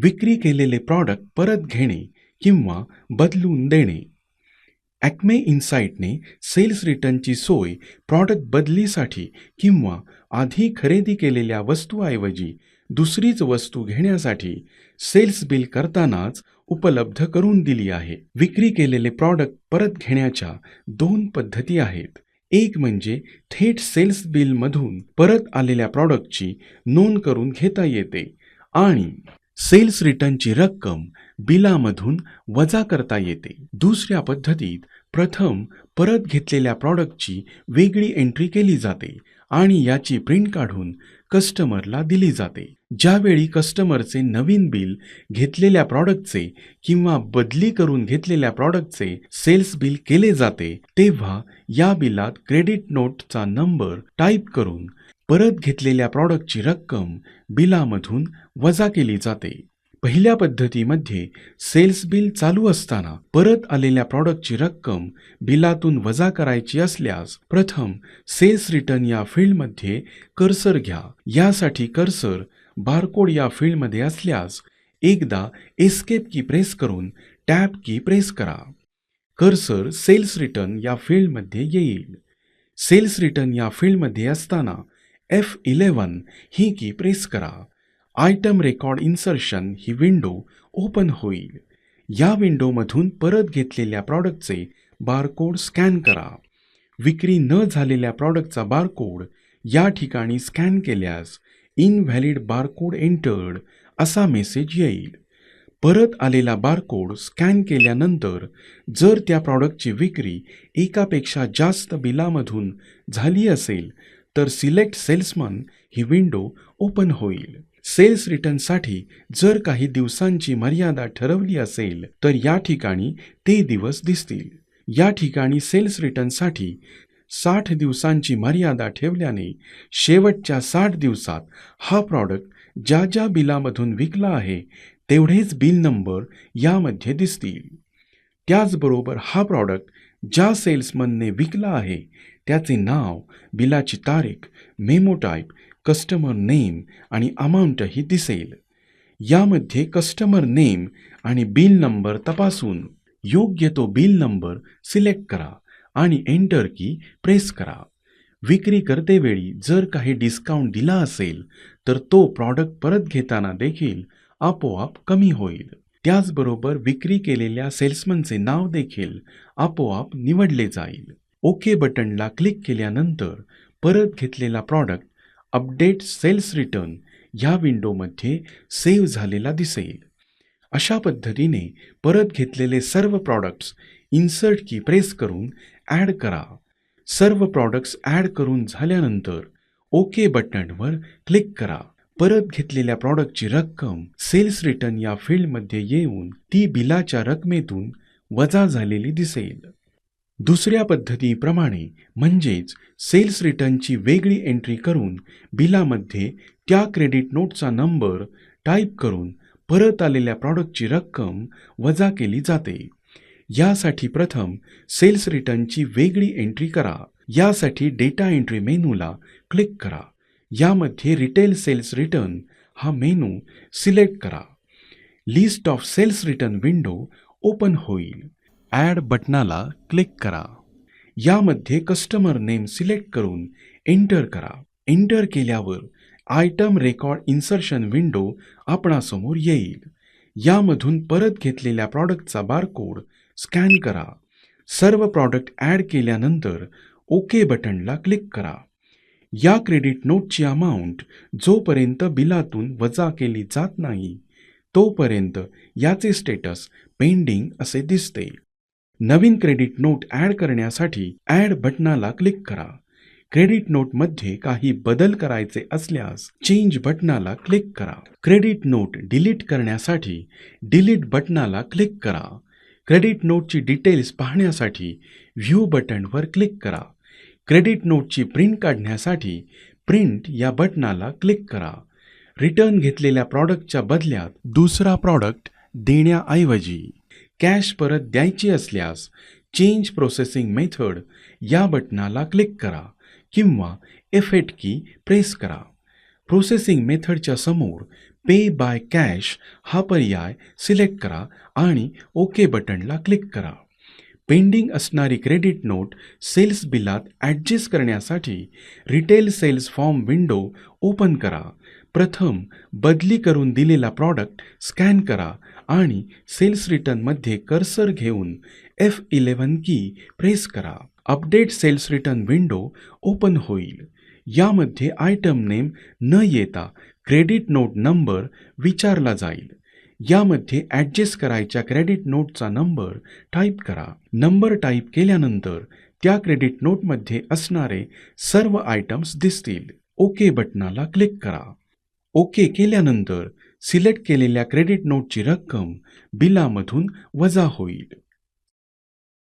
विक्री केलेले प्रॉडक्ट परत घेणे किंवा बदलून देणे. ॲक्मे इन्साइटने सेल्स रिटर्नची सोय प्रॉडक्ट बदलीसाठी किंवा आधी खरेदी केलेल्या वस्तूऐवजी दुसरीच वस्तू घेण्यासाठी सेल्स बिल करतानाच उपलब्ध करून दिली आहे. विक्री केलेले प्रॉडक्ट परत घेण्याच्या 2 पद्धती आहेत. एक म्हणजे थेट सेल्स बिलमधून परत आलेल्या प्रॉडक्टची नोंद करून घेता येते आणि सेल्स रिटर्नची रक्कम बिलामधून वजा करता येते. दुसऱ्या पद्धतीत प्रथम परत घेतलेल्या प्रॉडक्टची वेगळी एंट्री केली जाते आणि याची प्रिंट काढून कस्टमरला दिली जाते. ज्यावेळी कस्टमरचे नवीन बिल घेतलेल्या प्रॉडक्टचे किंवा बदली करून घेतलेल्या प्रॉडक्टचे सेल्स बिल केले जाते तेव्हा या बिलात क्रेडिट नोटचा नंबर टाईप करून परत घेतलेल्या प्रॉडक्टची रक्कम बिलामधून वजा केली जाते. पहिल्या पद्धतीमध्ये सेल्स बिल चालू असताना परत आलेल्या प्रॉडक्टची रक्कम बिलातून वजा करायची असल्यास प्रथम सेल्स रिटर्न या फील्डमध्ये कर्सर घ्या. यासाठी कर्सर बारकोड या फील्डमध्ये असल्यास एकदा एस्केप की प्रेस करून टॅब की प्रेस करा. कर्सर सेल्स रिटर्न या फील्डमध्ये येईल. सेल्स रिटर्न या फील्डमध्ये असताना F11 ही की प्रेस करा. आयटम रेकॉर्ड इन्सर्शन ही विंडो ओपन होईल. या विंडोमधून परत घेतलेल्या प्रॉडक्टचे बारकोड स्कॅन करा. विक्री न झालेल्या प्रॉडक्टचा बारकोड या ठिकाणी स्कॅन केल्यास इनव्हॅलिड बारकोड एंटर्ड असा मेसेज येईल. परत आलेला बारकोड स्कॅन केल्यानंतर जर त्या प्रॉडक्टची विक्री एकापेक्षा जास्त बिलामधून झाली असेल तर सिलेक्ट सेल्समन ही विंडो ओपन होईल. सेल्स रिटर्नसाठी जर काही दिवसांची मर्यादा ठरवली असेल तर या ठिकाणी ते दिवस दिसतील. या ठिकाणी सेल्स रिटर्नसाठी 60 दिवसांची मर्यादा ठेवल्याने शेवटच्या 60 दिवसात हा प्रॉडक्ट ज्या ज्या बिलामधून विकला आहे तेवढेच बिल नंबर यामध्ये दिसतील. त्याचबरोबर हा प्रॉडक्ट ज्या सेल्समनने विकला आहे त्याचे नाव, बिलाची तारीख, मेमो टाईप, कस्टमर नेम आणि अमाऊंटही दिसेल. यामध्ये कस्टमर नेम आणि बिल नंबर तपासून योग्य तो बिल नंबर सिलेक्ट करा आणि एंटर की प्रेस करा. विक्री करतेवेळी जर काही डिस्काउंट दिला असेल तर तो प्रॉडक्ट परत घेताना देखील आपोआप कमी होईल. त्याचबरोबर विक्री केलेल्या सेल्समनचे नाव देखील आपोआप निवडले जाईल. ओके बटनला क्लिक केल्यानंतर परत घेतलेला प्रॉडक्ट अपडेट सेल्स रिटर्न ह्या विंडोमध्ये सेव्ह झालेला दिसेल. अशा पद्धतीने परत घेतलेले सर्व प्रॉडक्ट्स इन्सर्ट की प्रेस करून ॲड करा. सर्व प्रॉडक्ट्स ॲड करून झाल्यानंतर ओके बटनवर क्लिक करा. परत घेतलेल्या प्रॉडक्टची रक्कम सेल्स रिटर्न या फील्डमध्ये येऊन ती बिलाच्या रकमेतून वजा झालेली दिसेल. दुसऱ्या पद्धतीप्रमाणे म्हणजेच सेल्स रिटर्नची वेगळी एंट्री करून बिलामध्ये त्या क्रेडिट नोटचा नंबर टाईप करून परत आलेल्या प्रॉडक्टची रक्कम वजा केली जाते. यासाठी प्रथम सेल्स रिटर्नची वेगळी एंट्री करा. यासाठी डेटा एंट्री मेनूला क्लिक करा. यामध्ये रिटेल सेल्स रिटर्न हा मेनू सिलेक्ट करा. List of sales return window open होईल. ॲड बटनाला क्लिक करा. यामध्ये कस्टमर नेम सिलेक्ट करून एंटर करा. एंटर केल्यावर आयटम रेकॉर्ड इन्सर्शन विंडो आपणासमोर येईल. यामधून परत घेतलेल्या प्रॉडक्टचा बारकोड स्कॅन करा. सर्व प्रॉडक्ट ॲड केल्यानंतर ओके बटनला क्लिक करा. या क्रेडिट नोटची अमाऊंट जोपर्यंत बिलातून वजा केली जात नाही तोपर्यंत याचे स्टेटस पेंडिंग असे दिसते. नवीन क्रेडिट नोट ॲड करण्यासाठी ॲड बटनाला क्लिक करा. क्रेडिट नोटमध्ये काही बदल करायचे असल्यास चेंज बटनाला क्लिक करा. क्रेडिट नोट डिलीट करण्यासाठी डिलीट बटनाला क्लिक करा. क्रेडिट नोटची डिटेल्स पाहण्यासाठी व्ह्यू बटनवर क्लिक करा. क्रेडिट नोटची प्रिंट काढण्यासाठी प्रिंट या बटनाला क्लिक करा. रिटर्न घेतलेल्या प्रॉडक्टच्या बदल्यात दुसरा प्रॉडक्ट देण्याऐवजी कॅश परत द्यायची असल्यास चेंज प्रोसेसिंग मेथड या बटनाला क्लिक करा किंवा F8 की प्रेस करा. प्रोसेसिंग मेथडच्या समोर पे बाय कॅश हा पर्याय सिलेक्ट करा आणि ओके बटनला क्लिक करा. पेंडिंग असणारी क्रेडिट नोट सेल्स बिलात ॲडजस्ट करण्यासाठी retail sales form window open करा. प्रथम बदली करून दिलेला प्रॉडक्ट स्कॅन करा आणि सेल्स रिटर्नमध्ये कर्सर घेऊन F11 की प्रेस करा. Update sales return window open होईल. यामध्ये आयटम नेम न येता क्रेडिट नोट नंबर विचारला जाईल. यामध्ये ॲडजस्ट करायच्या क्रेडिट नोटचा नंबर टाईप करा. नंबर टाईप केल्यानंतर त्या क्रेडिट नोटमध्ये असणारे सर्व आयटम्स दिसतील. ओके बटनाला क्लिक करा. ओके केल्यानंतर सिलेक्ट केलेल्या क्रेडिट नोटची रक्कम बिलामधून वजा होईल.